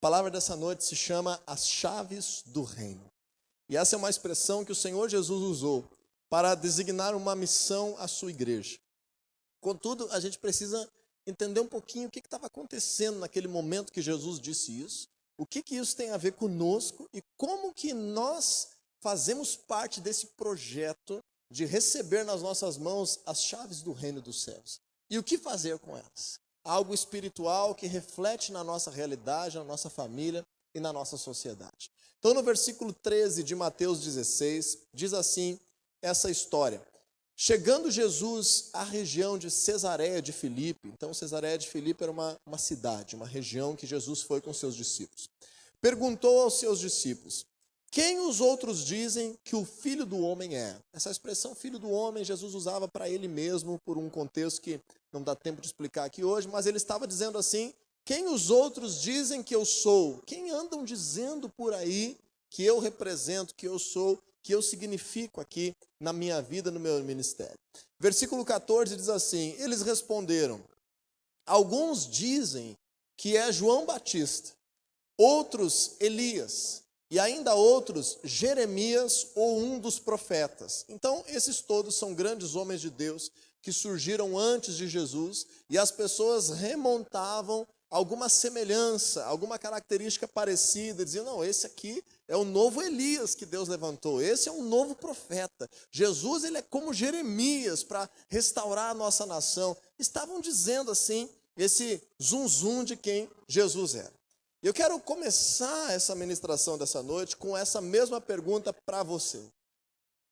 palavra dessa noite se chama as chaves do reino. E essa é uma expressão que o Senhor Jesus usou para designar uma missão à sua igreja. Contudo, a gente precisa entender um pouquinho o que estava acontecendo naquele momento que Jesus disse isso, o que isso tem a ver conosco e como que nós fazemos parte desse projeto de receber nas nossas mãos as chaves do reino dos céus. E o que fazer com elas? Algo espiritual que reflete na nossa realidade, na nossa família e na nossa sociedade. Então, no versículo 13 de Mateus 16, diz assim essa história. Chegando Jesus à região de Cesareia de Filipe, então Cesareia de Filipe era uma cidade, uma região que Jesus foi com seus discípulos. Perguntou aos seus discípulos, quem os outros dizem que o Filho do Homem é? Essa expressão Filho do Homem, Jesus usava para ele mesmo, por um contexto que não dá tempo de explicar aqui hoje, mas ele estava dizendo assim, quem os outros dizem que eu sou? Quem andam dizendo por aí que eu represento, que eu sou, que eu significo aqui na minha vida, no meu ministério? Versículo 14 diz assim, eles responderam, alguns dizem que é João Batista, outros Elias, e ainda outros Jeremias ou um dos profetas. Então, esses todos são grandes homens de Deus que surgiram antes de Jesus e as pessoas remontavam alguma semelhança, alguma característica parecida, diziam, não, esse aqui é o novo Elias que Deus levantou, esse é um novo profeta. Jesus, ele é como Jeremias para restaurar a nossa nação. Estavam dizendo assim, esse zum de quem Jesus era. Eu quero começar essa ministração dessa noite com essa mesma pergunta para você.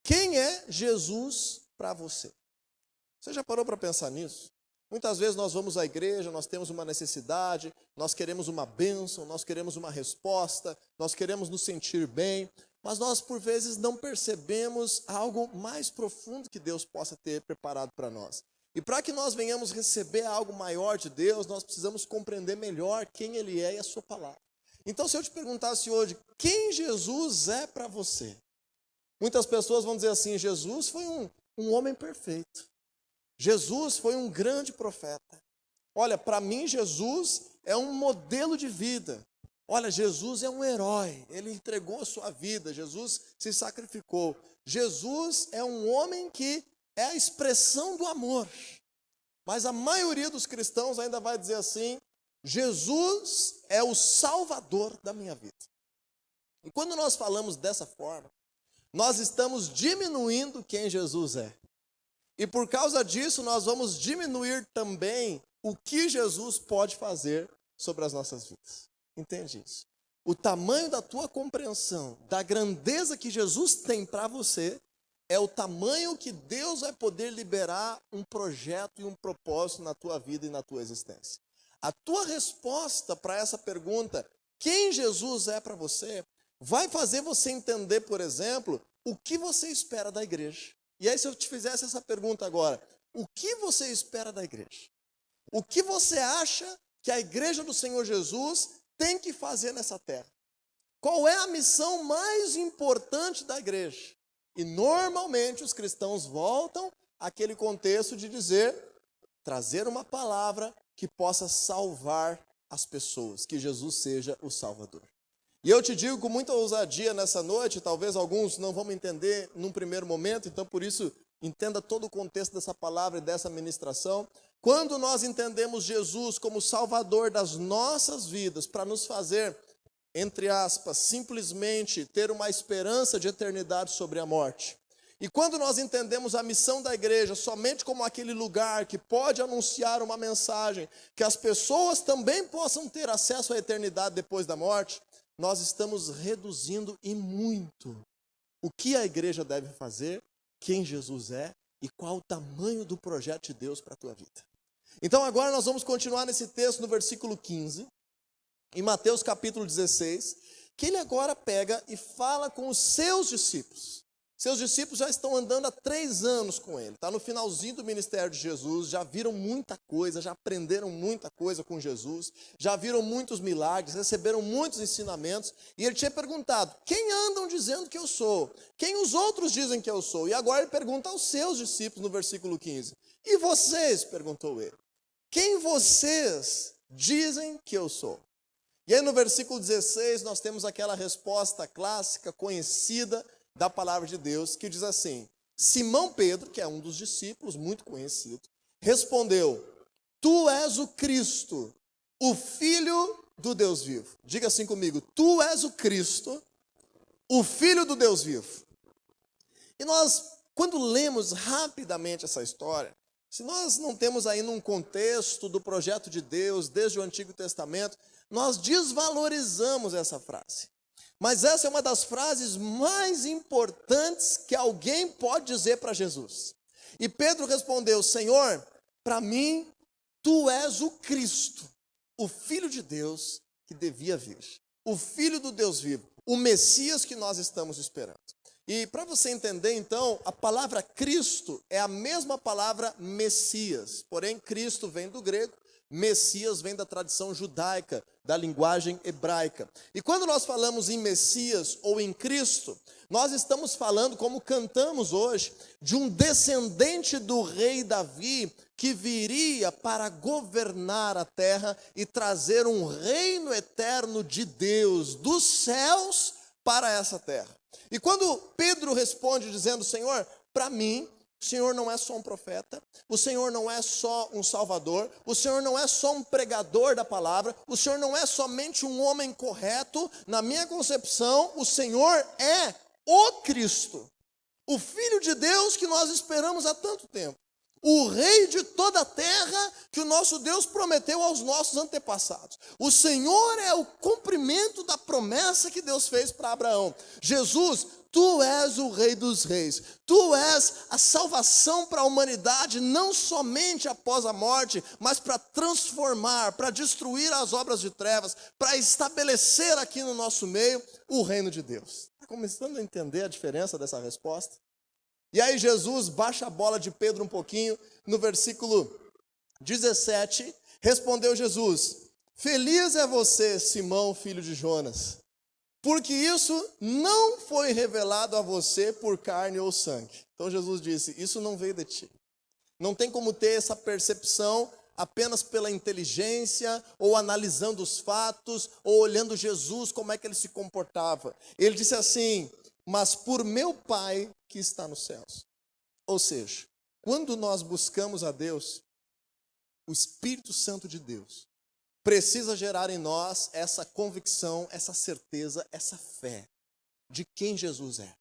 Quem é Jesus para você? Você já parou para pensar nisso? Muitas vezes nós vamos à igreja, nós temos uma necessidade, nós queremos uma bênção, nós queremos uma resposta, nós queremos nos sentir bem, mas nós por vezes não percebemos algo mais profundo que Deus possa ter preparado para nós. E para que nós venhamos receber algo maior de Deus, nós precisamos compreender melhor quem Ele é e a sua palavra. Então, se eu te perguntasse hoje, quem Jesus é para você? Muitas pessoas vão dizer assim, Jesus foi um homem perfeito. Jesus foi um grande profeta. Olha, para mim Jesus é um modelo de vida. Olha, Jesus é um herói, Ele entregou a sua vida, Jesus se sacrificou. Jesus é um homem que é a expressão do amor. Mas a maioria dos cristãos ainda vai dizer assim, Jesus é o salvador da minha vida. E quando nós falamos dessa forma, nós estamos diminuindo quem Jesus é. E por causa disso, nós vamos diminuir também o que Jesus pode fazer sobre as nossas vidas. Entende isso? O tamanho da tua compreensão, da grandeza que Jesus tem para você, é o tamanho que Deus vai poder liberar um projeto e um propósito na tua vida e na tua existência. A tua resposta para essa pergunta, quem Jesus é para você, vai fazer você entender, por exemplo, o que você espera da igreja. E aí, se eu te fizesse essa pergunta agora, o que você espera da igreja? O que você acha que a igreja do Senhor Jesus tem que fazer nessa terra? Qual é a missão mais importante da igreja? E normalmente os cristãos voltam àquele contexto de dizer, trazer uma palavra que possa salvar as pessoas, que Jesus seja o Salvador. E eu te digo com muita ousadia nessa noite, talvez alguns não vão me entender num primeiro momento, então por isso entenda todo o contexto dessa palavra e dessa ministração. Quando nós entendemos Jesus como Salvador das nossas vidas, para nos fazer, entre aspas, simplesmente ter uma esperança de eternidade sobre a morte. E quando nós entendemos a missão da igreja somente como aquele lugar que pode anunciar uma mensagem, que as pessoas também possam ter acesso à eternidade depois da morte, nós estamos reduzindo e muito o que a igreja deve fazer, quem Jesus é e qual o tamanho do projeto de Deus para a tua vida. Então agora nós vamos continuar nesse texto no versículo 15, em Mateus capítulo 16, que ele agora pega e fala com os seus discípulos. Seus discípulos já estão andando há 3 anos com ele. Está no finalzinho do ministério de Jesus, já viram muita coisa, já aprenderam muita coisa com Jesus, já viram muitos milagres, receberam muitos ensinamentos. E ele tinha perguntado, quem andam dizendo que eu sou? Quem os outros dizem que eu sou? E agora ele pergunta aos seus discípulos no versículo 15. E vocês? Perguntou ele. Quem vocês dizem que eu sou? E aí no versículo 16 nós temos aquela resposta clássica, conhecida da palavra de Deus, que diz assim: Simão Pedro, que é um dos discípulos, muito conhecido, respondeu: Tu és o Cristo, o Filho do Deus vivo. Diga assim comigo: Tu és o Cristo, o Filho do Deus vivo. E nós, quando lemos rapidamente essa história, se nós não temos aí num contexto do projeto de Deus, desde o Antigo Testamento, nós desvalorizamos essa frase. Mas essa é uma das frases mais importantes que alguém pode dizer para Jesus. E Pedro respondeu: Senhor, para mim, tu és o Cristo, o Filho de Deus que devia vir, o Filho do Deus vivo, o Messias que nós estamos esperando. E para você entender, então, a palavra Cristo é a mesma palavra Messias, porém Cristo vem do grego, Messias vem da tradição judaica, da linguagem hebraica. E quando nós falamos em Messias ou em Cristo, nós estamos falando, como cantamos hoje, de um descendente do rei Davi que viria para governar a terra e trazer um reino eterno de Deus, dos céus para essa terra. E quando Pedro responde dizendo: Senhor, para mim, o Senhor não é só um profeta, o Senhor não é só um salvador, o Senhor não é só um pregador da palavra, o Senhor não é somente um homem correto. Na minha concepção, o Senhor é o Cristo, o Filho de Deus que nós esperamos há tanto tempo, o Rei de toda a terra que o nosso Deus prometeu aos nossos antepassados. O Senhor é o cumprimento da promessa que Deus fez para Abraão. Jesus, tu és o Rei dos Reis, tu és a salvação para a humanidade, não somente após a morte, mas para transformar, para destruir as obras de trevas, para estabelecer aqui no nosso meio o reino de Deus. Está começando a entender a diferença dessa resposta? E aí Jesus baixa a bola de Pedro um pouquinho, no versículo 17, respondeu Jesus: Feliz é você, Simão, filho de Jonas, porque isso não foi revelado a você por carne ou sangue. Então Jesus disse: isso não veio de ti. Não tem como ter essa percepção apenas pela inteligência, ou analisando os fatos, ou olhando Jesus, como é que ele se comportava. Ele disse assim: mas por meu Pai que está nos céus. Ou seja, quando nós buscamos a Deus, o Espírito Santo de Deus precisa gerar em nós essa convicção, essa certeza, essa fé de quem Jesus é.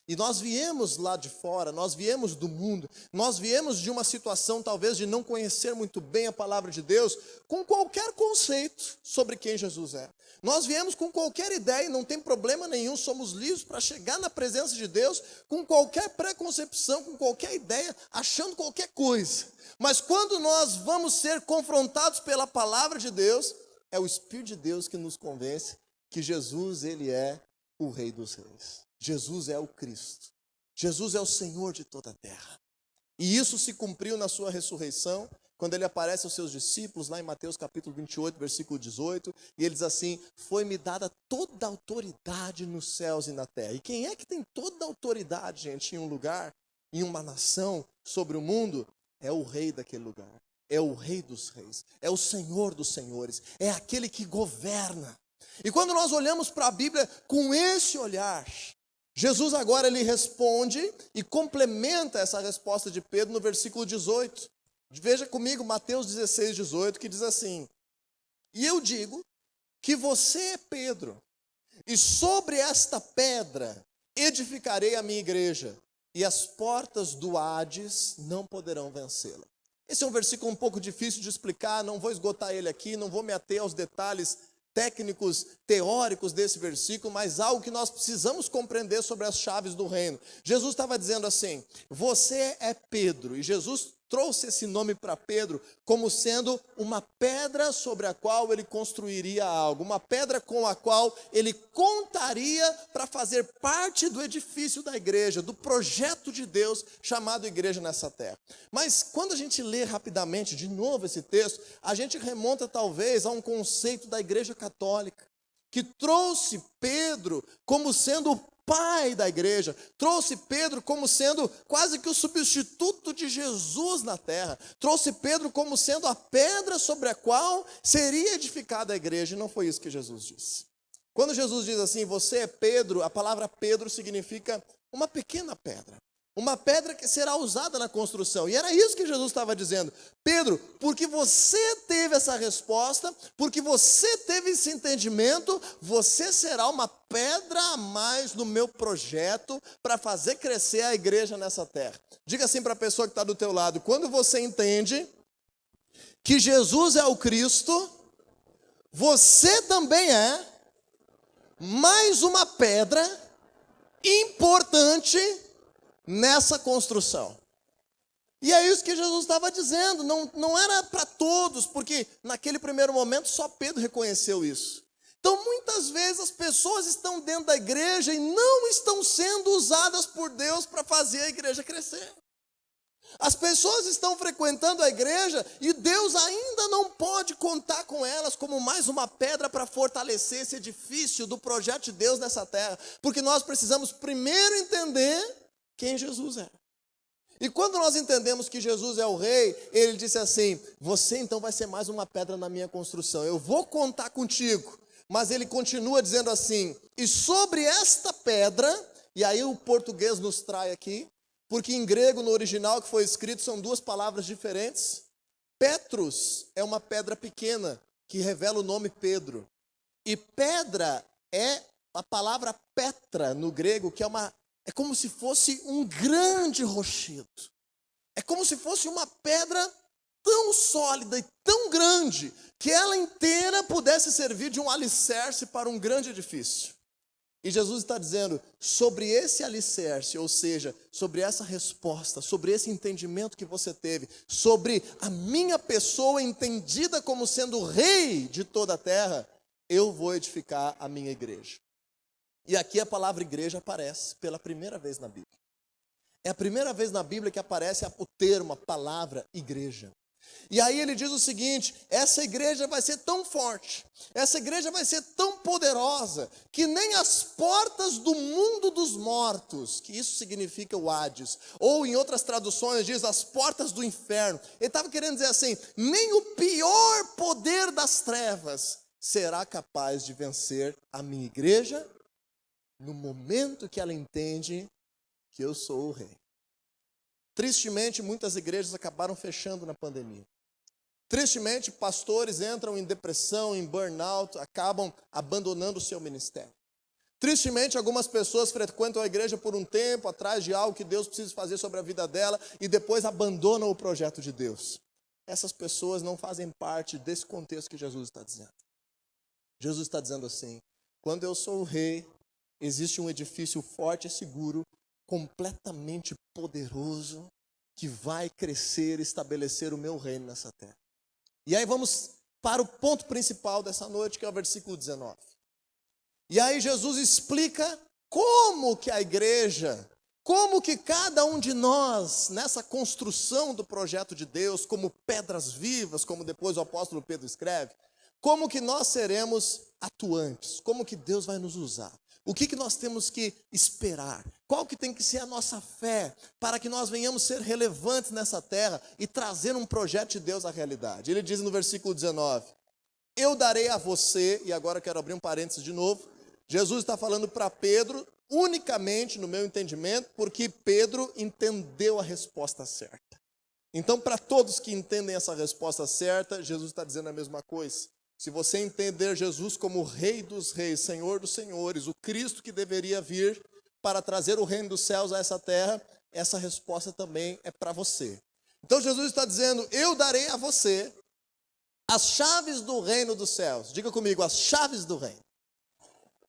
E nós viemos lá de fora, nós viemos do mundo, nós viemos de uma situação talvez de não conhecer muito bem a palavra de Deus, com qualquer conceito sobre quem Jesus é. Nós viemos com qualquer ideia, não tem problema nenhum, somos livres para chegar na presença de Deus com qualquer preconcepção, com qualquer ideia, achando qualquer coisa. Mas quando nós vamos ser confrontados pela palavra de Deus, é o Espírito de Deus que nos convence que Jesus, ele é o Rei dos Reis. Jesus é o Cristo. Jesus é o Senhor de toda a terra. E isso se cumpriu na sua ressurreição, quando ele aparece aos seus discípulos, lá em Mateus capítulo 28, versículo 18, e ele diz assim: foi-me dada toda a autoridade nos céus e na terra. E quem é que tem toda a autoridade, gente, em um lugar, em uma nação, sobre o mundo? É o rei daquele lugar, é o Rei dos Reis, é o Senhor dos Senhores, é aquele que governa. E quando nós olhamos para a Bíblia com esse olhar, Jesus agora ele responde e complementa essa resposta de Pedro no versículo 18. Veja comigo Mateus 16, 18, que diz assim: e eu digo que você é Pedro, e sobre esta pedra edificarei a minha igreja, e as portas do Hades não poderão vencê-la. Esse é um versículo um pouco difícil de explicar, não vou esgotar ele aqui, não vou me ater aos detalhes técnicos, teóricos desse versículo, mas algo que nós precisamos compreender sobre as chaves do reino. Jesus estava dizendo assim: você é Pedro, e Jesus trouxe esse nome para Pedro como sendo uma pedra sobre a qual ele construiria algo, uma pedra com a qual ele contaria para fazer parte do edifício da igreja, do projeto de Deus chamado igreja nessa terra. Mas quando a gente lê rapidamente de novo esse texto, a gente remonta talvez a um conceito da igreja católica, que trouxe Pedro como sendo o pai da igreja, trouxe Pedro como sendo quase que o substituto de Jesus na terra, trouxe Pedro como sendo a pedra sobre a qual seria edificada a igreja, e não foi isso que Jesus disse. Quando Jesus diz assim, você é Pedro, a palavra Pedro significa uma pequena pedra. Uma pedra que será usada na construção. E era isso que Jesus estava dizendo. Pedro, porque você teve essa resposta, porque você teve esse entendimento, você será uma pedra a mais no meu projeto para fazer crescer a igreja nessa terra. Diga assim para a pessoa que está do teu lado, quando você entende que Jesus é o Cristo, você também é mais uma pedra importante nessa construção. E é isso que Jesus estava dizendo, não era para todos, porque naquele primeiro momento só Pedro reconheceu isso. Então muitas vezes as pessoas estão dentro da igreja e não estão sendo usadas por Deus para fazer a igreja crescer. As pessoas estão frequentando a igreja e Deus ainda não pode contar com elas como mais uma pedra para fortalecer esse edifício do projeto de Deus nessa terra. Porque nós precisamos primeiro entender quem Jesus é. E quando nós entendemos que Jesus é o rei, ele disse assim, você então vai ser mais uma pedra na minha construção, eu vou contar contigo. Mas ele continua dizendo assim, e sobre esta pedra, e aí o português nos trai aqui, porque em grego, no original que foi escrito, são duas palavras diferentes. Petros é uma pedra pequena, que revela o nome Pedro. E pedra é a palavra petra no grego, que é como se fosse um grande rochedo. É como se fosse uma pedra tão sólida e tão grande, que ela inteira pudesse servir de um alicerce para um grande edifício. E Jesus está dizendo, sobre esse alicerce, ou seja, sobre essa resposta, sobre esse entendimento que você teve, sobre a minha pessoa entendida como sendo o rei de toda a terra, eu vou edificar a minha igreja. E aqui a palavra igreja aparece pela primeira vez na Bíblia. É a primeira vez na Bíblia que aparece o termo, a palavra igreja. E aí ele diz o seguinte, essa igreja vai ser tão forte, essa igreja vai ser tão poderosa, que nem as portas do mundo dos mortos, que isso significa o Hades, ou em outras traduções diz as portas do inferno. Ele estava querendo dizer assim, nem o pior poder das trevas será capaz de vencer a minha igreja, no momento que ela entende que eu sou o rei. Tristemente, muitas igrejas acabaram fechando na pandemia. Tristemente, pastores entram em depressão, em burnout, acabam abandonando o seu ministério. Tristemente, algumas pessoas frequentam a igreja por um tempo, atrás de algo que Deus precisa fazer sobre a vida dela, e depois abandonam o projeto de Deus. Essas pessoas não fazem parte desse contexto que Jesus está dizendo. Jesus está dizendo assim, quando eu sou o rei, existe um edifício forte e seguro, completamente poderoso, que vai crescer e estabelecer o meu reino nessa terra. E aí vamos para o ponto principal dessa noite, que é o versículo 19. E aí Jesus explica como que a igreja, como que cada um de nós, nessa construção do projeto de Deus, como pedras vivas, como depois o apóstolo Pedro escreve, como que nós seremos atuantes, como que Deus vai nos usar. O que nós temos que esperar? Qual que tem que ser a nossa fé para que nós venhamos ser relevantes nessa terra e trazer um projeto de Deus à realidade? Ele diz no versículo 19, eu darei a você, e agora eu quero abrir um parênteses de novo, Jesus está falando para Pedro, unicamente no meu entendimento, porque Pedro entendeu a resposta certa. Então, para todos que entendem essa resposta certa, Jesus está dizendo a mesma coisa. Se você entender Jesus como o Rei dos Reis, Senhor dos Senhores, o Cristo que deveria vir para trazer o reino dos céus a essa terra, essa resposta também é para você. Então Jesus está dizendo, eu darei a você as chaves do reino dos céus. Diga comigo, as chaves do reino.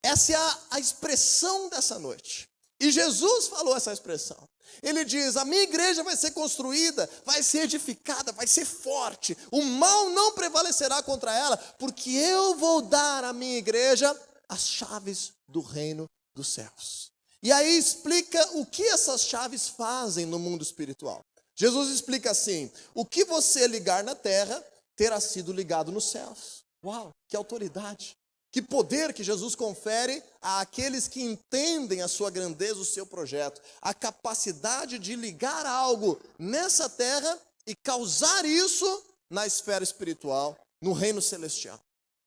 Essa é a expressão dessa noite. E Jesus falou essa expressão. Ele diz, a minha igreja vai ser construída, vai ser edificada, vai ser forte. O mal não prevalecerá contra ela, porque eu vou dar à minha igreja as chaves do reino dos céus. E aí explica o que essas chaves fazem no mundo espiritual. Jesus explica assim, o que você ligar na terra terá sido ligado nos céus. Uau, que autoridade! Que poder que Jesus confere àqueles que entendem a sua grandeza, o seu projeto. A capacidade de ligar algo nessa terra e causar isso na esfera espiritual, no reino celestial.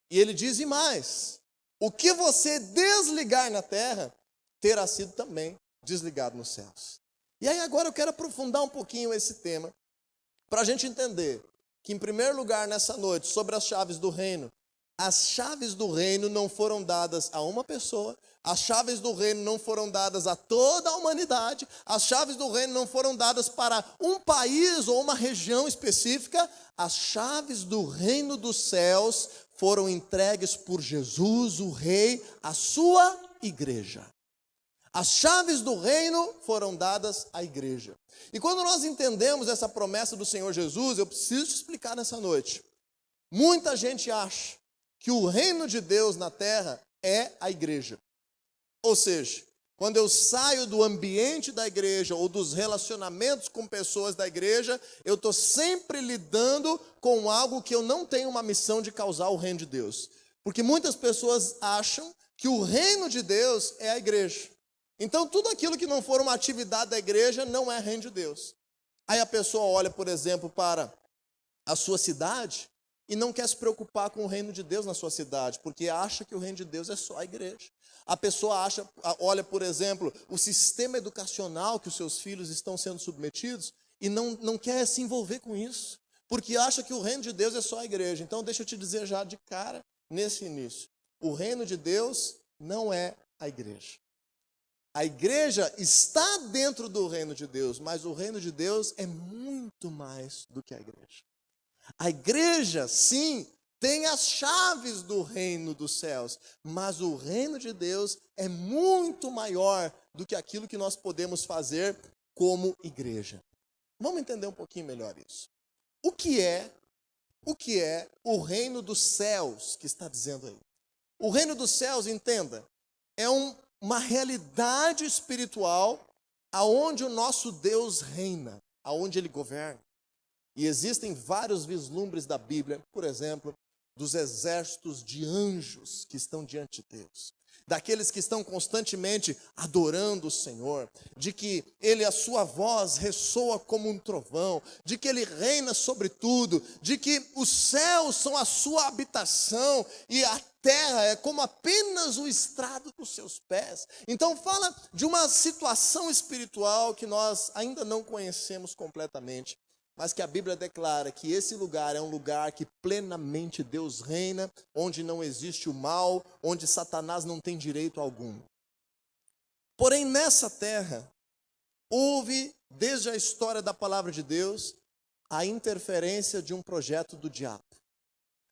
E ele diz e mais: o que você desligar na terra, terá sido também desligado nos céus. E aí agora eu quero aprofundar um pouquinho esse tema, para a gente entender que, em primeiro lugar, nessa noite, sobre as chaves do reino, as chaves do reino não foram dadas a uma pessoa, as chaves do reino não foram dadas a toda a humanidade, as chaves do reino não foram dadas para um país ou uma região específica, as chaves do reino dos céus foram entregues por Jesus, o Rei, à sua igreja. As chaves do reino foram dadas à igreja. E quando nós entendemos essa promessa do Senhor Jesus, eu preciso te explicar nessa noite. Muita gente acha que o reino de Deus na terra é a igreja. Ou seja, quando eu saio do ambiente da igreja ou dos relacionamentos com pessoas da igreja, eu estou sempre lidando com algo que eu não tenho uma missão de causar o reino de Deus. Porque muitas pessoas acham que o reino de Deus é a igreja. Então, tudo aquilo que não for uma atividade da igreja não é reino de Deus. Aí a pessoa olha, por exemplo, para a sua cidade e não quer se preocupar com o reino de Deus na sua cidade, porque acha que o reino de Deus é só a igreja. A pessoa olha, por exemplo, o sistema educacional que os seus filhos estão sendo submetidos e não quer se envolver com isso, porque acha que o reino de Deus é só a igreja. Então, deixa eu te dizer já de cara, nesse início, o reino de Deus não é a igreja. A igreja está dentro do reino de Deus, mas o reino de Deus é muito mais do que a igreja. A igreja, sim, tem as chaves do reino dos céus, mas o reino de Deus é muito maior do que aquilo que nós podemos fazer como igreja. Vamos entender um pouquinho melhor isso. O que é o reino dos céus que está dizendo aí? O reino dos céus, entenda, é uma realidade espiritual aonde o nosso Deus reina, aonde Ele governa. E existem vários vislumbres da Bíblia, por exemplo, dos exércitos de anjos que estão diante de Deus, daqueles que estão constantemente adorando o Senhor, de que a sua voz ressoa como um trovão, de que Ele reina sobre tudo, de que os céus são a sua habitação e a terra é como apenas o estrado dos seus pés. Então fala de uma situação espiritual que nós ainda não conhecemos completamente, mas que a Bíblia declara que esse lugar é um lugar que plenamente Deus reina, onde não existe o mal, onde Satanás não tem direito algum. Porém, nessa terra, houve, desde a história da palavra de Deus, a interferência de um projeto do diabo.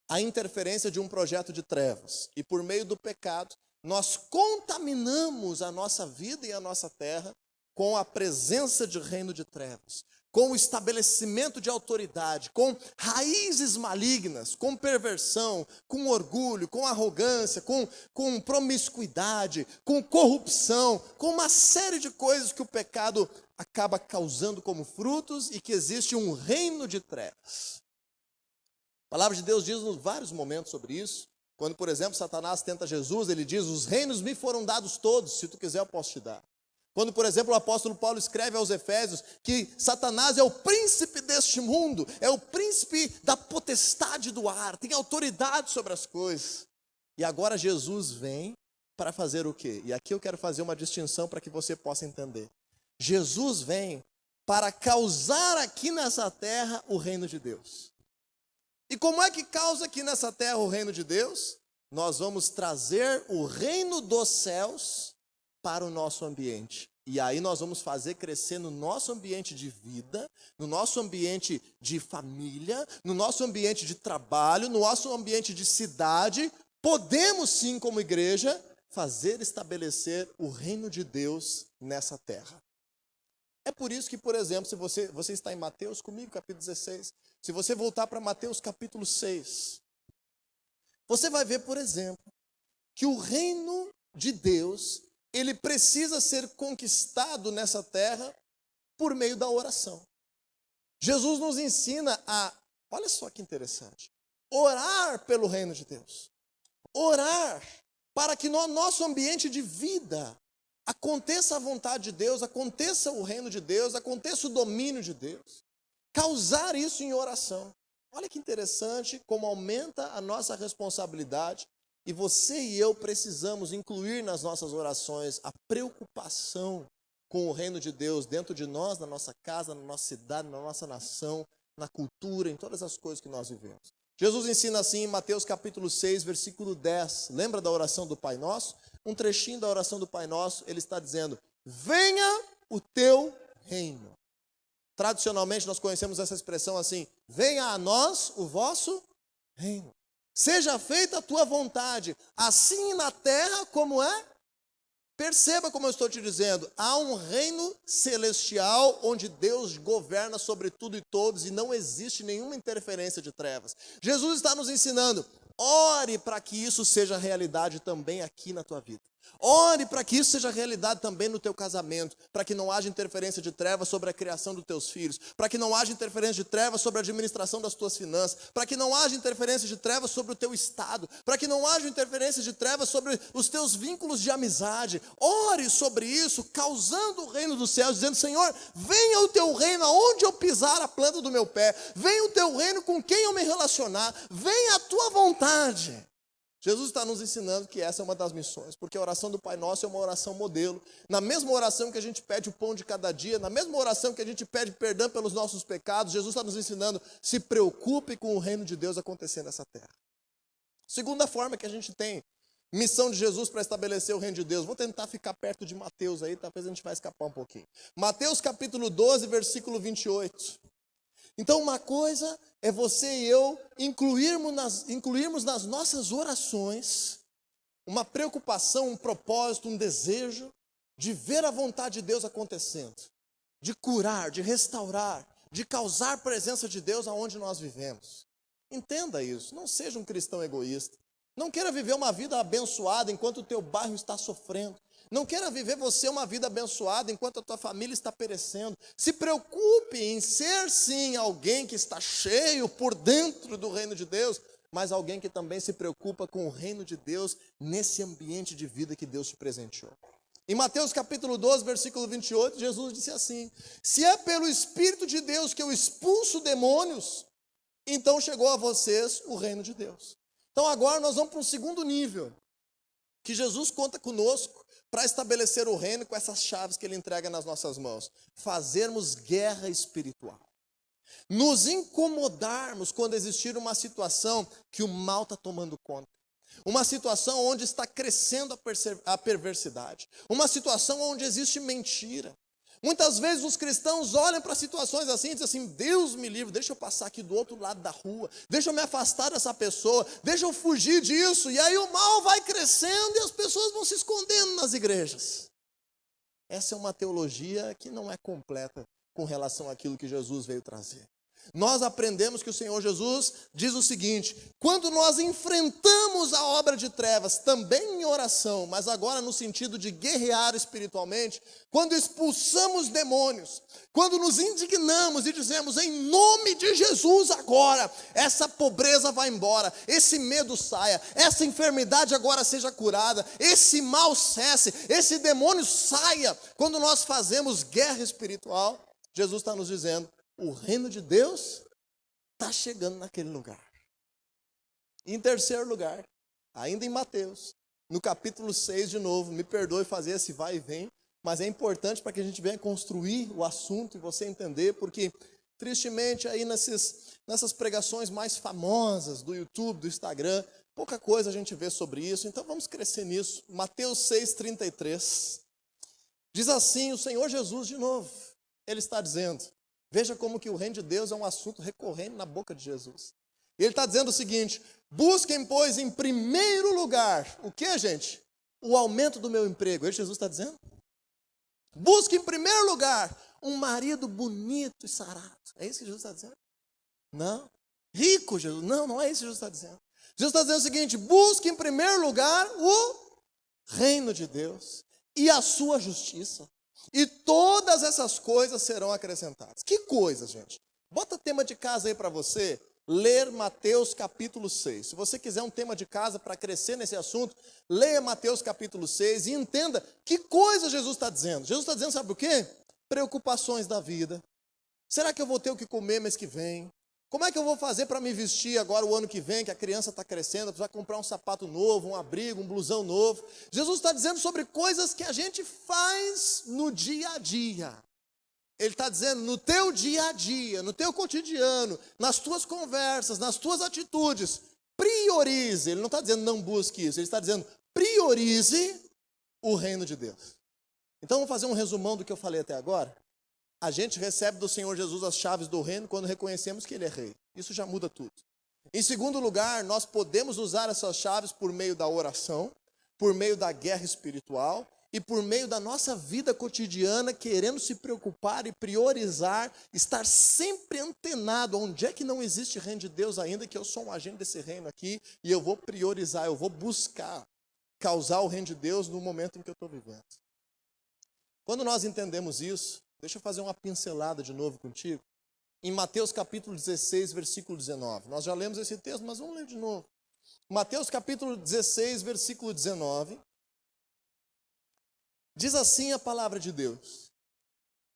A interferência de um projeto de trevas. E por meio do pecado, nós contaminamos a nossa vida e a nossa terra com a presença de reino de trevas, com o estabelecimento de autoridade, com raízes malignas, com perversão, com orgulho, com arrogância, com promiscuidade, com corrupção, com uma série de coisas que o pecado acaba causando como frutos e que existe um reino de trevas. A palavra de Deus diz em vários momentos sobre isso. Quando, por exemplo, Satanás tenta Jesus, ele diz: os reinos me foram dados todos, se tu quiser eu posso te dar. Quando, por exemplo, o apóstolo Paulo escreve aos Efésios que Satanás é o príncipe deste mundo, é o príncipe da potestade do ar, tem autoridade sobre as coisas. E agora Jesus vem para fazer o quê? E aqui eu quero fazer uma distinção para que você possa entender. Jesus vem para causar aqui nessa terra o reino de Deus. E como é que causa aqui nessa terra o reino de Deus? Nós vamos trazer o reino dos céus para o nosso ambiente. E aí nós vamos fazer crescer no nosso ambiente de vida, no nosso ambiente de família, no nosso ambiente de trabalho, no nosso ambiente de cidade. Podemos sim, como igreja, fazer estabelecer o reino de Deus nessa terra. É por isso que, por exemplo, se você está em Mateus comigo, capítulo 16, se você voltar para Mateus capítulo 6, você vai ver, por exemplo, que o reino de Deus, ele precisa ser conquistado nessa terra por meio da oração. Jesus nos ensina olha só que interessante, orar pelo reino de Deus. orar para que no nosso ambiente de vida aconteça a vontade de Deus, aconteça o reino de Deus, aconteça o domínio de Deus. Causar isso em oração. Olha que interessante como aumenta a nossa responsabilidade. E você e eu precisamos incluir nas nossas orações a preocupação com o reino de Deus dentro de nós, na nossa casa, na nossa cidade, na nossa nação, na cultura, em todas as coisas que nós vivemos. Jesus ensina assim em Mateus capítulo 6, versículo 10. Lembra da oração do Pai Nosso? Um trechinho da oração do Pai Nosso, ele está dizendo: venha o teu reino. Tradicionalmente nós conhecemos essa expressão assim: venha a nós o vosso reino. Seja feita a tua vontade, assim na terra como é. Perceba como eu estou te dizendo, há um reino celestial onde Deus governa sobre tudo e todos e não existe nenhuma interferência de trevas. Jesus está nos ensinando, ore para que isso seja realidade também aqui na tua vida. Ore para que isso seja realidade também no teu casamento, para que não haja interferência de trevas sobre a criação dos teus filhos, para que não haja interferência de trevas sobre a administração das tuas finanças, para que não haja interferência de trevas sobre o teu estado, para que não haja interferência de trevas sobre os teus vínculos de amizade. Ore sobre isso, causando o reino dos céus, dizendo: Senhor, venha o teu reino aonde eu pisar a planta do meu pé, venha o teu reino com quem eu me relacionar, venha a tua vontade. Jesus está nos ensinando que essa é uma das missões, porque a oração do Pai Nosso é uma oração modelo. Na mesma oração que a gente pede o pão de cada dia, na mesma oração que a gente pede perdão pelos nossos pecados, Jesus está nos ensinando, se preocupe com o reino de Deus acontecendo nessa terra. Segunda forma que a gente tem missão de Jesus para estabelecer o reino de Deus. Vou tentar ficar perto de Mateus aí, talvez a gente vai escapar um pouquinho. Mateus capítulo 12, versículo 28. Então uma coisa é você e eu incluirmos nas nossas orações uma preocupação, um propósito, um desejo de ver a vontade de Deus acontecendo, de curar, de restaurar, de causar presença de Deus aonde nós vivemos. Entenda isso, não seja um cristão egoísta. Não queira viver uma vida abençoada enquanto o teu bairro está sofrendo. Não queira viver você uma vida abençoada enquanto a tua família está perecendo. Se preocupe em ser sim alguém que está cheio por dentro do reino de Deus, mas alguém que também se preocupa com o reino de Deus nesse ambiente de vida que Deus te presenteou. Em Mateus capítulo 12, versículo 28, Jesus disse assim: se é pelo Espírito de Deus que eu expulso demônios, então chegou a vocês o reino de Deus. Então agora nós vamos para um segundo nível, que Jesus conta conosco para estabelecer o reino com essas chaves que ele entrega nas nossas mãos. Fazermos guerra espiritual. Nos incomodarmos quando existir uma situação que o mal está tomando conta. Uma situação onde está crescendo a perversidade. Uma situação onde existe mentira. Muitas vezes os cristãos olham para situações assim e dizem assim: Deus me livre, deixa eu passar aqui do outro lado da rua, deixa eu me afastar dessa pessoa, deixa eu fugir disso. E aí o mal vai crescendo e as pessoas vão se escondendo nas igrejas. Essa é uma teologia que não é completa com relação àquilo que Jesus veio trazer. Nós aprendemos que o Senhor Jesus diz o seguinte: quando nós enfrentamos a obra de trevas, também em oração, mas agora no sentido de guerrear espiritualmente, quando expulsamos demônios, quando nos indignamos e dizemos: em nome de Jesus agora, essa pobreza vai embora, esse medo saia, essa enfermidade agora seja curada, esse mal cesse, esse demônio saia. Quando nós fazemos guerra espiritual, Jesus está nos dizendo: o reino de Deus está chegando naquele lugar. E em terceiro lugar, ainda em Mateus, no capítulo 6 de novo, me perdoe fazer esse vai e vem, mas é importante para que a gente venha construir o assunto e você entender, porque tristemente aí nessas pregações mais famosas do YouTube, do Instagram, pouca coisa a gente vê sobre isso, então vamos crescer nisso. Mateus 6,33, diz assim o Senhor Jesus de novo, ele está dizendo, veja como que o reino de Deus é um assunto recorrente na boca de Jesus. Ele está dizendo o seguinte: busquem, pois, em primeiro lugar, o que, gente? O aumento do meu emprego. É isso que Jesus está dizendo? Busque em primeiro lugar um marido bonito e sarado. É isso que Jesus está dizendo? Não. Rico, Jesus? Não, não é isso que Jesus está dizendo. Jesus está dizendo o seguinte: busque em primeiro lugar o reino de Deus e a sua justiça. E todas essas coisas serão acrescentadas. Que coisas, gente? Bota tema de casa aí para você. ler Mateus capítulo 6. Se você quiser um tema de casa para crescer nesse assunto, leia Mateus capítulo 6 e entenda que coisa Jesus está dizendo. Jesus está dizendo, sabe o quê? Preocupações da vida. Será que eu vou ter o que comer mês que vem? Como é que eu vou fazer para me vestir agora o ano que vem, que a criança está crescendo, precisa comprar um sapato novo, um abrigo, um blusão novo? Jesus está dizendo sobre coisas que a gente faz no dia a dia. Ele está dizendo, no teu dia a dia, no teu cotidiano, nas tuas conversas, nas tuas atitudes, priorize. Ele não está dizendo não busque isso, ele está dizendo priorize o reino de Deus. Então vamos fazer um resumão do que eu falei até agora. A gente recebe do Senhor Jesus as chaves do reino quando reconhecemos que Ele é rei. Isso já muda tudo. Em segundo lugar, nós podemos usar essas chaves por meio da oração, por meio da guerra espiritual, e por meio da nossa vida cotidiana, querendo se preocupar e priorizar, estar sempre antenado, onde é que não existe reino de Deus ainda, que eu sou um agente desse reino aqui, e eu vou priorizar, eu vou buscar causar o reino de Deus no momento em que eu estou vivendo. Quando nós entendemos isso, deixa eu fazer uma pincelada de novo contigo, em Mateus capítulo 16, versículo 19. Nós já lemos esse texto, mas vamos ler de novo. Mateus capítulo 16, versículo 19. Diz assim a palavra de Deus,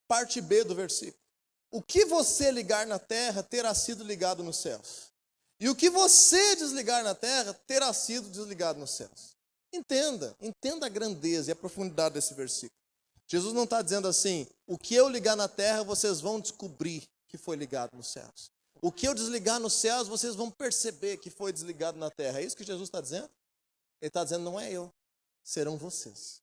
parte B do versículo. O que você ligar na terra terá sido ligado nos céus. E o que você desligar na terra terá sido desligado nos céus. Entenda a grandeza e a profundidade desse versículo. Jesus não está dizendo assim, o que eu ligar na terra vocês vão descobrir que foi ligado nos céus. O que eu desligar nos céus vocês vão perceber que foi desligado na terra. É isso que Jesus está dizendo? Ele está dizendo, não é eu, serão vocês.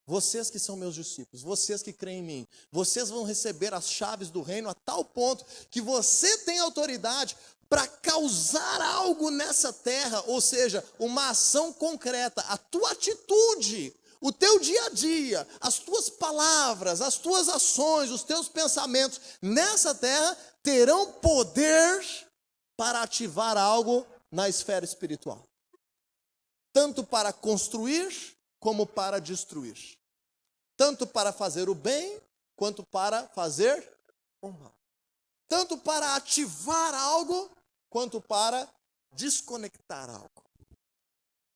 Vocês que são meus discípulos, vocês que creem em mim, vocês vão receber as chaves do reino a tal ponto que você tem autoridade para causar algo nessa terra, ou seja, uma ação concreta, a tua atitude, o teu dia a dia, as tuas palavras, as tuas ações, os teus pensamentos nessa terra terão poder para ativar algo na esfera espiritual. Tanto para construir como para destruir. Tanto para fazer o bem, quanto para fazer o mal. Tanto para ativar algo, quanto para desconectar algo.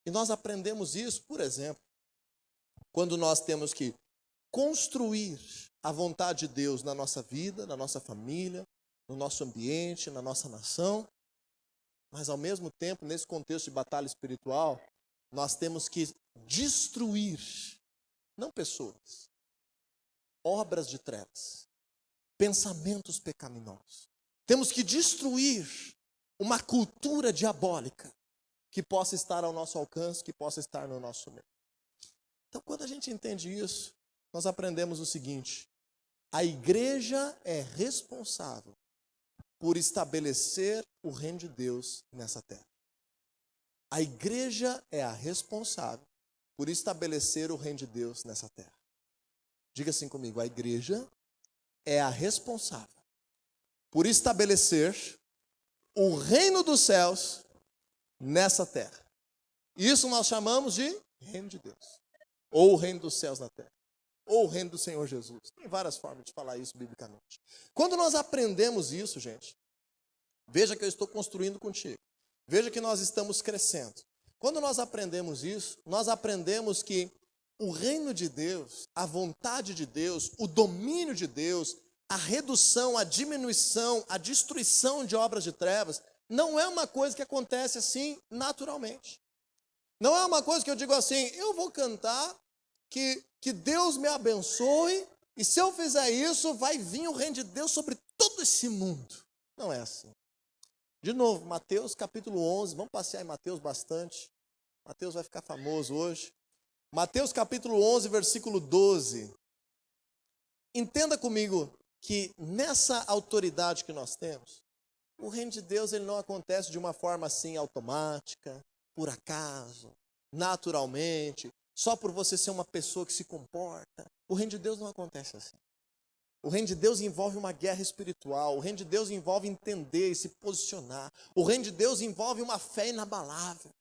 E nós aprendemos isso, por exemplo, quando nós temos que construir a vontade de Deus na nossa vida, na nossa família, no nosso ambiente, na nossa nação. Mas ao mesmo tempo, nesse contexto de batalha espiritual, nós temos que destruir, não pessoas, obras de trevas, pensamentos pecaminosos. Temos que destruir uma cultura diabólica que possa estar ao nosso alcance, que possa estar no nosso meio. Então, quando a gente entende isso, nós aprendemos o seguinte: a igreja é responsável por estabelecer o reino de Deus nessa terra. A igreja é a responsável por estabelecer o reino de Deus nessa terra. Diga assim comigo, a igreja é a responsável por estabelecer o reino dos céus nessa terra. Isso nós chamamos de reino de Deus. Ou o reino dos céus na terra. Ou o reino do Senhor Jesus. Tem várias formas de falar isso biblicamente. Quando nós aprendemos isso, gente, veja que eu estou construindo contigo. Veja que nós estamos crescendo. Quando nós aprendemos isso, nós aprendemos que o reino de Deus, a vontade de Deus, o domínio de Deus, a redução, a diminuição, a destruição de obras de trevas, não é uma coisa que acontece assim naturalmente. Não é uma coisa que eu digo assim, eu vou cantar, que Deus me abençoe, e se eu fizer isso, vai vir o reino de Deus sobre todo esse mundo. Não é assim. De novo, Mateus capítulo 11, vamos passear em Mateus bastante. Mateus vai ficar famoso hoje. Mateus capítulo 11, versículo 12. Entenda comigo que nessa autoridade que nós temos, o reino de Deus ele não acontece de uma forma assim automática, por acaso, naturalmente, só por você ser uma pessoa que se comporta. O reino de Deus não acontece assim. O reino de Deus envolve uma guerra espiritual. O reino de Deus envolve entender e se posicionar. O reino de Deus envolve uma fé inabalável.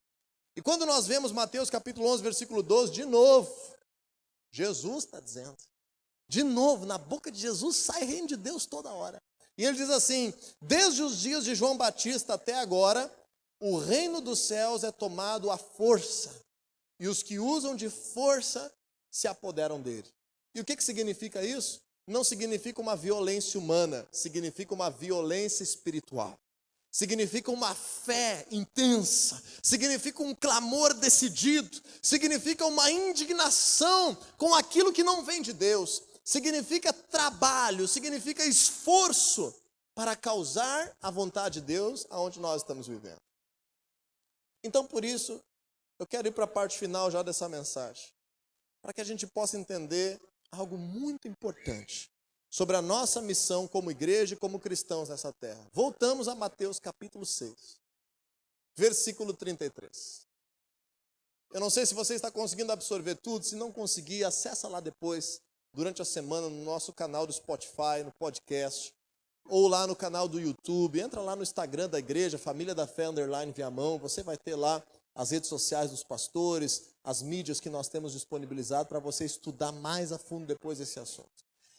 E quando nós vemos Mateus capítulo 11, versículo 12, de novo, Jesus está dizendo. De novo, na boca de Jesus sai reino de Deus toda hora. E ele diz assim: desde os dias de João Batista até agora, o reino dos céus é tomado à força, e os que usam de força se apoderam dele. E o que significa isso? Não significa uma violência humana, significa uma violência espiritual. Significa uma fé intensa, significa um clamor decidido, significa uma indignação com aquilo que não vem de Deus, significa trabalho, significa esforço para causar a vontade de Deus aonde nós estamos vivendo. Então, por isso, eu quero ir para a parte final já dessa mensagem, para que a gente possa entender algo muito importante sobre a nossa missão como igreja e como cristãos nessa terra. Voltamos a Mateus capítulo 6, versículo 33. Eu não sei se você está conseguindo absorver tudo, se não conseguir, acessa lá depois, durante a semana, no nosso canal do Spotify, no podcast, ou lá no canal do YouTube, entra lá no Instagram da igreja, Família da Fé _ Viamão, você vai ter lá as redes sociais dos pastores, as mídias que nós temos disponibilizado para você estudar mais a fundo depois desse assunto.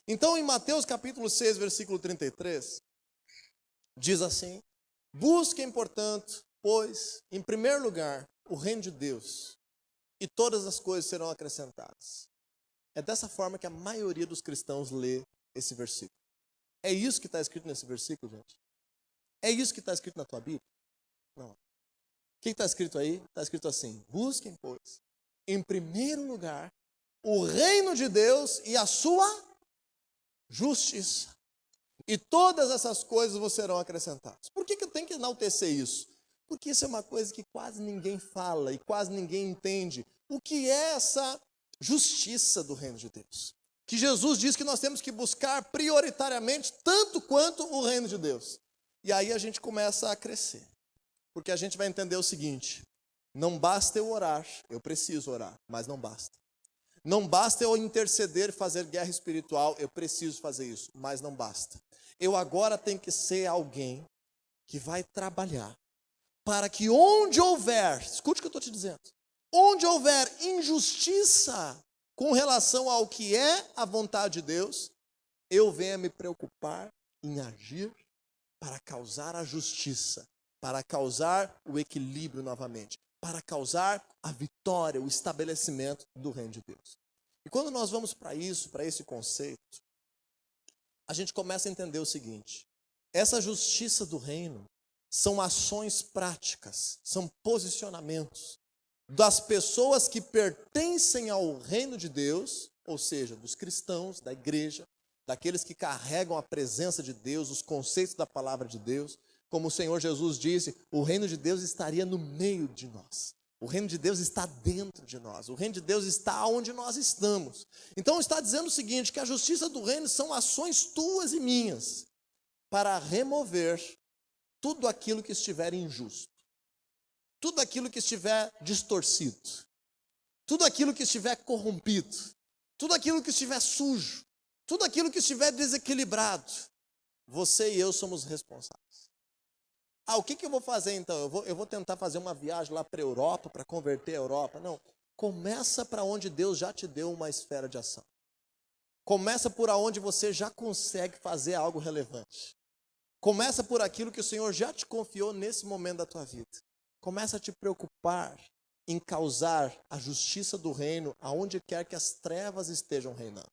Então, em Mateus capítulo 6, versículo 33, diz assim: busquem, portanto, pois, em primeiro lugar, o reino de Deus, e todas as coisas serão acrescentadas. É dessa forma que a maioria dos cristãos lê esse versículo. É isso que está escrito nesse versículo, gente? É isso que está escrito na tua Bíblia? Não. O que está escrito aí? Está escrito assim: busquem, pois, em primeiro lugar, o reino de Deus e a sua justiça. E todas essas coisas vos serão acrescentadas. Por que eu tenho que enaltecer isso? Porque isso é uma coisa que quase ninguém fala e quase ninguém entende. O que é essa justiça do reino de Deus? Que Jesus diz que nós temos que buscar prioritariamente tanto quanto o reino de Deus. E aí a gente começa a crescer. Porque a gente vai entender o seguinte: não basta eu orar, eu preciso orar, mas não basta. Não basta eu interceder e fazer guerra espiritual, eu preciso fazer isso, mas não basta. Eu agora tenho que ser alguém que vai trabalhar para que onde houver, escute o que eu estou te dizendo, onde houver injustiça com relação ao que é a vontade de Deus, eu venha me preocupar em agir para causar a justiça, para causar o equilíbrio novamente, para causar a vitória, o estabelecimento do reino de Deus. E quando nós vamos para isso, para esse conceito, a gente começa a entender o seguinte: essa justiça do reino são ações práticas, são posicionamentos das pessoas que pertencem ao reino de Deus, ou seja, dos cristãos, da igreja, daqueles que carregam a presença de Deus, os conceitos da palavra de Deus. Como o Senhor Jesus disse, o reino de Deus estaria no meio de nós. O reino de Deus está dentro de nós. O reino de Deus está onde nós estamos. Então está dizendo o seguinte, que a justiça do reino são ações tuas e minhas para remover tudo aquilo que estiver injusto, tudo aquilo que estiver distorcido, tudo aquilo que estiver corrompido, tudo aquilo que estiver sujo, tudo aquilo que estiver desequilibrado. Você e eu somos responsáveis. O que eu vou fazer então? Eu vou tentar fazer uma viagem lá para a Europa, para converter a Europa? Não. Começa para onde Deus já te deu uma esfera de ação. Começa por onde você já consegue fazer algo relevante. Começa por aquilo que o Senhor já te confiou nesse momento da tua vida. Começa a te preocupar em causar a justiça do reino aonde quer que as trevas estejam reinando.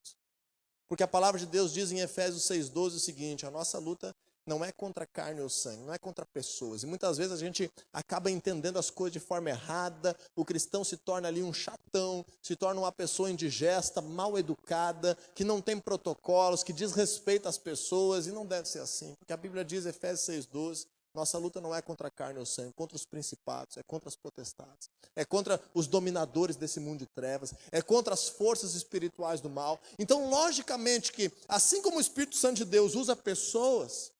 Porque a palavra de Deus diz em Efésios 6,12 o seguinte: a nossa luta não é contra carne ou sangue, não é contra pessoas. E muitas vezes a gente acaba entendendo as coisas de forma errada. O cristão se torna ali um chatão, se torna uma pessoa indigesta, mal educada, que não tem protocolos, que desrespeita as pessoas. E não deve ser assim. Porque a Bíblia diz, Efésios 6,12, nossa luta não é contra a carne ou sangue, é contra os principados, é contra as potestades, é contra os dominadores desse mundo de trevas, é contra as forças espirituais do mal. Então, logicamente que, assim como o Espírito Santo de Deus usa pessoas,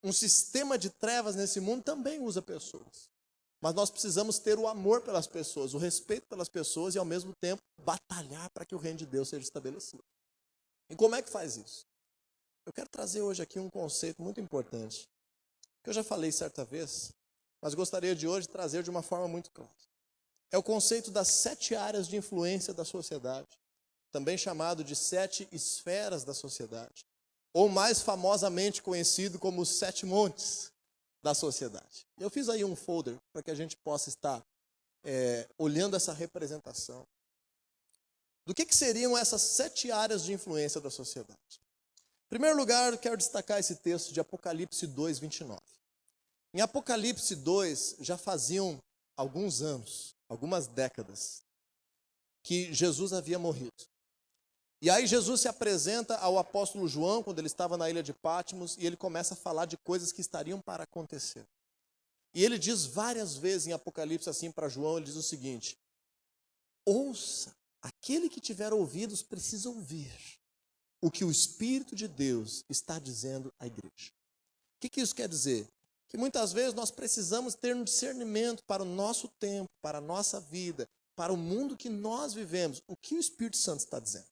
um sistema de trevas nesse mundo também usa pessoas. Mas nós precisamos ter o amor pelas pessoas, o respeito pelas pessoas e, ao mesmo tempo, batalhar para que o reino de Deus seja estabelecido. E como é que faz isso? Eu quero trazer hoje aqui um conceito muito importante, que eu já falei certa vez, mas gostaria de hoje trazer de uma forma muito clara. É o conceito das 7 áreas de influência da sociedade, também chamado de 7 esferas da sociedade. ou mais famosamente conhecido como os 7 montes da sociedade. Eu fiz aí um folder para que a gente possa estar olhando essa representação do que seriam essas 7 áreas de influência da sociedade. Em primeiro lugar, eu quero destacar esse texto de Apocalipse 2, 29. Em Apocalipse 2, já faziam alguns anos, algumas décadas, que Jesus havia morrido. E aí Jesus se apresenta ao apóstolo João, quando ele estava na ilha de Patmos, e ele começa a falar de coisas que estariam para acontecer. E ele diz várias vezes em Apocalipse assim para João, ele diz o seguinte: ouça, aquele que tiver ouvidos precisa ouvir o que o Espírito de Deus está dizendo à igreja. O que isso quer dizer? Que muitas vezes nós precisamos ter um discernimento para o nosso tempo, para a nossa vida, para o mundo que nós vivemos, o que o Espírito Santo está dizendo.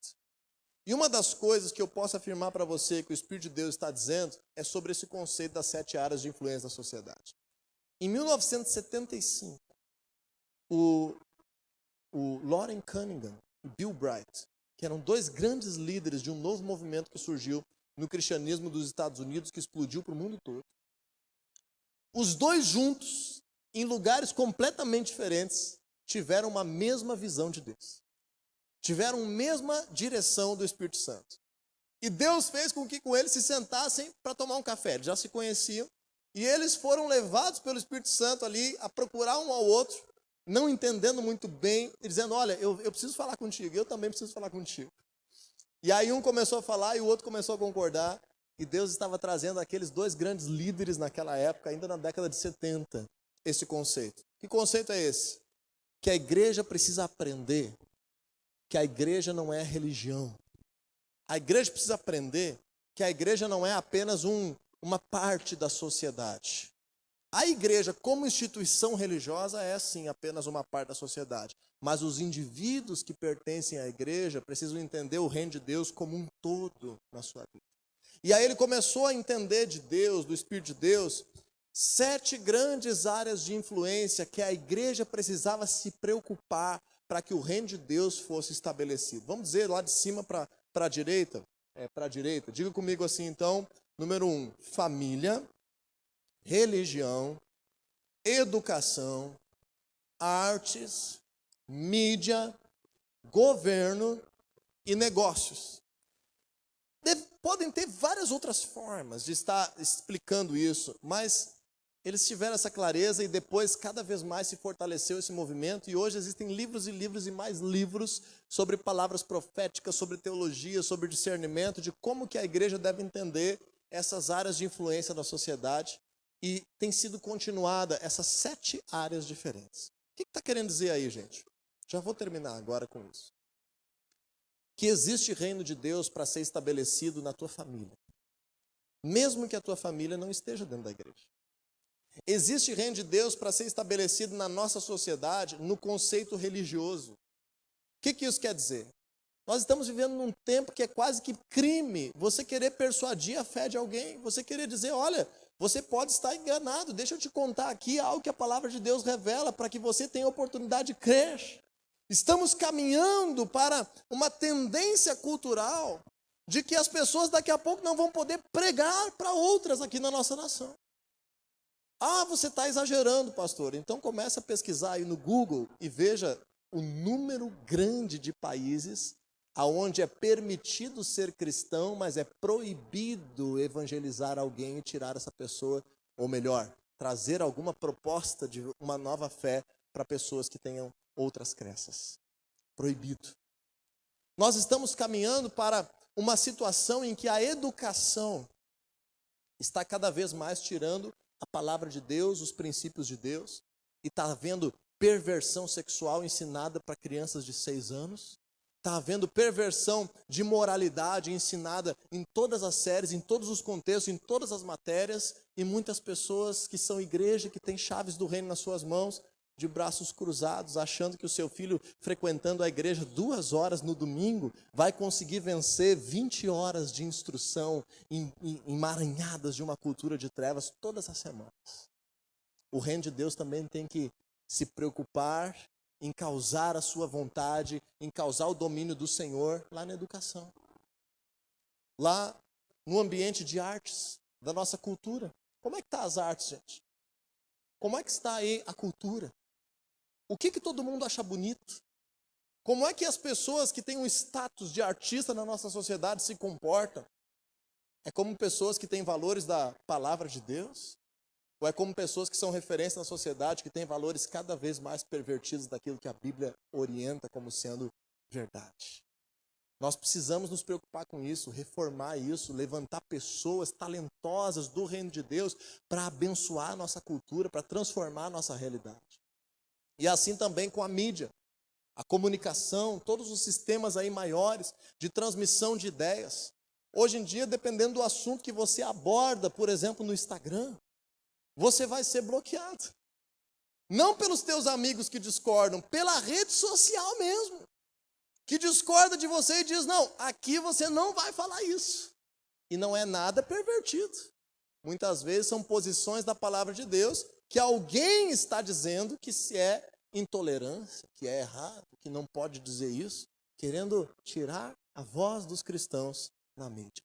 E uma das coisas que eu posso afirmar para você que o Espírito de Deus está dizendo é sobre esse conceito das 7 áreas de influência da sociedade. Em 1975, o Loren Cunningham e Bill Bright, que eram 2 grandes líderes de um novo movimento que surgiu no cristianismo dos Estados Unidos, que explodiu para o mundo todo. Os 2 juntos, em lugares completamente diferentes, tiveram uma mesma visão de Deus. Tiveram a mesma direção do Espírito Santo. E Deus fez com que com eles se sentassem para tomar um café. Eles já se conheciam. E eles foram levados pelo Espírito Santo ali a procurar um ao outro, não entendendo muito bem, e dizendo: olha, eu preciso falar contigo, eu também preciso falar contigo. E aí um começou a falar e o outro começou a concordar. E Deus estava trazendo aqueles 2 grandes líderes naquela época, ainda na década de 70, esse conceito. Que conceito é esse? Que a igreja precisa aprender que a igreja não é religião. A igreja precisa aprender que a igreja não é apenas uma parte da sociedade. A igreja, como instituição religiosa, é sim apenas uma parte da sociedade. Mas os indivíduos que pertencem à igreja precisam entender o reino de Deus como um todo na sua vida. E aí ele começou a entender de Deus, do Espírito de Deus, 7 grandes áreas de influência que a igreja precisava se preocupar para que o reino de Deus fosse estabelecido. Vamos dizer lá de cima para a direita? Para a direita. Diga comigo assim então, número 1, família, religião, educação, artes, mídia, governo e negócios. Podem ter várias outras formas de estar explicando isso, mas eles tiveram essa clareza e depois cada vez mais se fortaleceu esse movimento e hoje existem livros e livros e mais livros sobre palavras proféticas, sobre teologia, sobre discernimento, de como que a igreja deve entender essas áreas de influência da sociedade e tem sido continuada essas 7 áreas diferentes. O que está querendo dizer aí, gente? Já vou terminar agora com isso. Que existe reino de Deus para ser estabelecido na tua família, mesmo que a tua família não esteja dentro da igreja. Existe reino de Deus para ser estabelecido na nossa sociedade, no conceito religioso. O que isso quer dizer? Nós estamos vivendo num tempo que é quase que crime você querer persuadir a fé de alguém, você querer dizer: olha, você pode estar enganado, deixa eu te contar aqui algo que a palavra de Deus revela para que você tenha a oportunidade de crer. Estamos caminhando para uma tendência cultural de que as pessoas daqui a pouco não vão poder pregar para outras aqui na nossa nação. Ah, você está exagerando, pastor. Então começa a pesquisar aí no Google e veja o número grande de países aonde é permitido ser cristão, mas é proibido evangelizar alguém e tirar essa pessoa, ou melhor, trazer alguma proposta de uma nova fé para pessoas que tenham outras crenças. Proibido. Nós estamos caminhando para uma situação em que a educação está cada vez mais tirando a palavra de Deus, os princípios de Deus, e está havendo perversão sexual ensinada para crianças de 6 anos, está havendo perversão de moralidade ensinada em todas as séries, em todos os contextos, em todas as matérias, e muitas pessoas que são igreja, que têm chaves do reino nas suas mãos, de braços cruzados, achando que o seu filho, frequentando a igreja 2 horas no domingo, vai conseguir vencer 20 horas de instrução emaranhadas de uma cultura de trevas todas as semanas. O reino de Deus também tem que se preocupar em causar a sua vontade, em causar o domínio do Senhor lá na educação. Lá no ambiente de artes, da nossa cultura. Como é que está as artes, gente? Como é que está aí a cultura? O que todo mundo acha bonito? Como é que as pessoas que têm um status de artista na nossa sociedade se comportam? É como pessoas que têm valores da palavra de Deus? Ou é como pessoas que são referência na sociedade, que têm valores cada vez mais pervertidos daquilo que a Bíblia orienta como sendo verdade? Nós precisamos nos preocupar com isso, reformar isso, levantar pessoas talentosas do reino de Deus para abençoar a nossa cultura, para transformar a nossa realidade. E assim também com a mídia, a comunicação, todos os sistemas aí maiores de transmissão de ideias. Hoje em dia, dependendo do assunto que você aborda, por exemplo, no Instagram, você vai ser bloqueado. Não pelos teus amigos que discordam, pela rede social mesmo, que discorda de você e diz, não, aqui você não vai falar isso. E não é nada pervertido. Muitas vezes são posições da palavra de Deus que alguém está dizendo que se é intolerância, que é errado, que não pode dizer isso, querendo tirar a voz dos cristãos na mídia.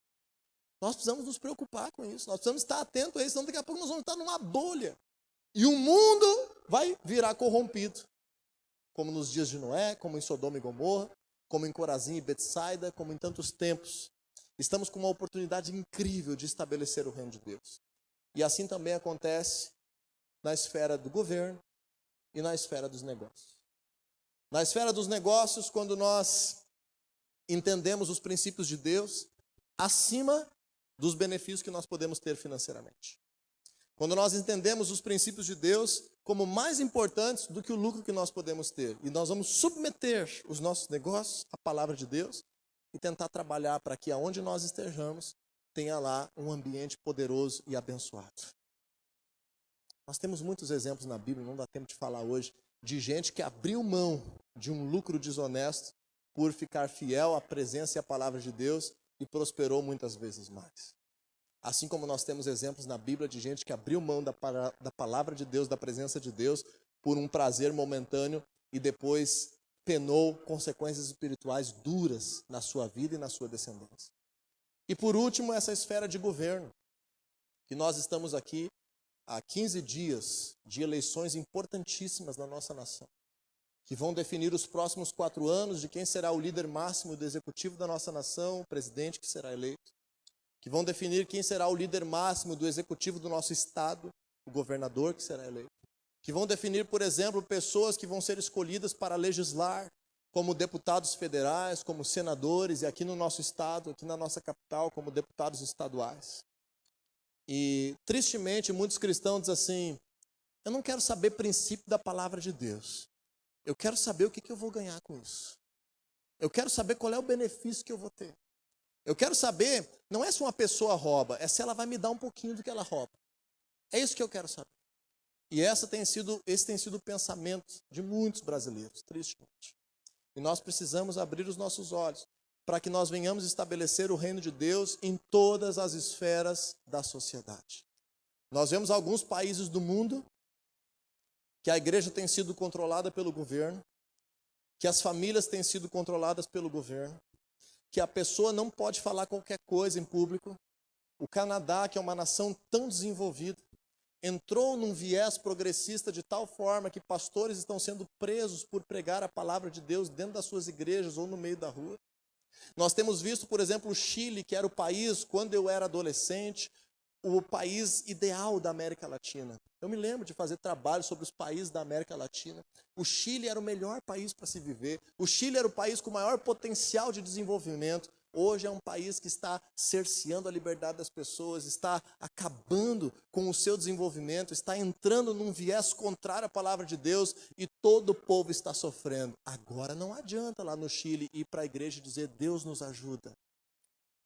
Nós precisamos nos preocupar com isso, nós precisamos estar atentos a isso, senão daqui a pouco nós vamos estar numa bolha. E o mundo vai virar corrompido, como nos dias de Noé, como em Sodoma e Gomorra, como em Corazim e Betsaida, como em tantos tempos. Estamos com uma oportunidade incrível de estabelecer o reino de Deus. E assim também acontece na esfera do governo e na esfera dos negócios. Na esfera dos negócios, quando nós entendemos os princípios de Deus, acima dos benefícios que nós podemos ter financeiramente. Quando nós entendemos os princípios de Deus como mais importantes do que o lucro que nós podemos ter. E nós vamos submeter os nossos negócios à palavra de Deus e tentar trabalhar para que aonde nós estejamos, tenha lá um ambiente poderoso e abençoado. Nós temos muitos exemplos na Bíblia, não dá tempo de falar hoje, de gente que abriu mão de um lucro desonesto por ficar fiel à presença e à palavra de Deus e prosperou muitas vezes mais. Assim como nós temos exemplos na Bíblia de gente que abriu mão da palavra de Deus, da presença de Deus, por um prazer momentâneo e depois penou consequências espirituais duras na sua vida e na sua descendência. E por último, essa esfera de governo, que nós estamos aqui há 15 dias de eleições importantíssimas na nossa nação, que vão definir os próximos 4 anos de quem será o líder máximo do executivo da nossa nação, o presidente que será eleito, que vão definir quem será o líder máximo do executivo do nosso estado, o governador que será eleito, que vão definir, por exemplo, pessoas que vão ser escolhidas para legislar, como deputados federais, como senadores, e aqui no nosso estado, aqui na nossa capital, como deputados estaduais. E, tristemente, muitos cristãos dizem assim, eu não quero saber princípio da palavra de Deus. Eu quero saber o que eu vou ganhar com isso. Eu quero saber qual é o benefício que eu vou ter. Eu quero saber, não é se uma pessoa rouba, é se ela vai me dar um pouquinho do que ela rouba. É isso que eu quero saber. E esse tem sido o pensamento de muitos brasileiros, tristemente. E nós precisamos abrir os nossos olhos para que nós venhamos estabelecer o reino de Deus em todas as esferas da sociedade. Nós vemos alguns países do mundo que a igreja tem sido controlada pelo governo, que as famílias têm sido controladas pelo governo, que a pessoa não pode falar qualquer coisa em público. O Canadá, que é uma nação tão desenvolvida, entrou num viés progressista de tal forma que pastores estão sendo presos por pregar a palavra de Deus dentro das suas igrejas ou no meio da rua. Nós temos visto, por exemplo, o Chile, que era o país, quando eu era adolescente, o país ideal da América Latina. Eu me lembro de fazer trabalho sobre os países da América Latina. O Chile era o melhor país para se viver. O Chile era o país com maior potencial de desenvolvimento. Hoje é um país que está cerceando a liberdade das pessoas, está acabando com o seu desenvolvimento, está entrando num viés contrário à palavra de Deus e todo o povo está sofrendo. Agora não adianta lá no Chile ir para a igreja e dizer Deus nos ajuda.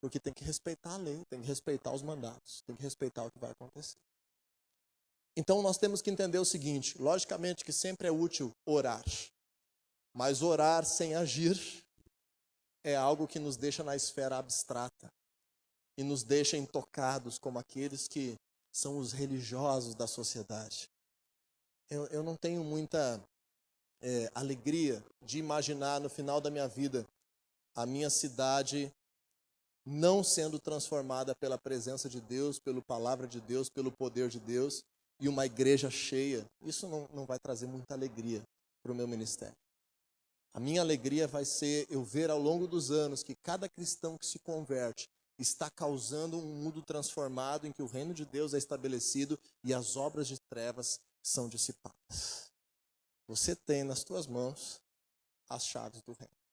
Porque tem que respeitar a lei, tem que respeitar os mandatos, tem que respeitar o que vai acontecer. Então nós temos que entender o seguinte, logicamente que sempre é útil orar, mas orar sem agir é algo que nos deixa na esfera abstrata e nos deixa intocados como aqueles que são os religiosos da sociedade. Eu não tenho muita alegria de imaginar no final da minha vida a minha cidade não sendo transformada pela presença de Deus, pela palavra de Deus, pelo poder de Deus, e uma igreja cheia, isso não vai trazer muita alegria para o meu ministério. A minha alegria vai ser eu ver ao longo dos anos que cada cristão que se converte está causando um mundo transformado em que o reino de Deus é estabelecido e as obras de trevas são dissipadas. Você tem nas tuas mãos as chaves do reino.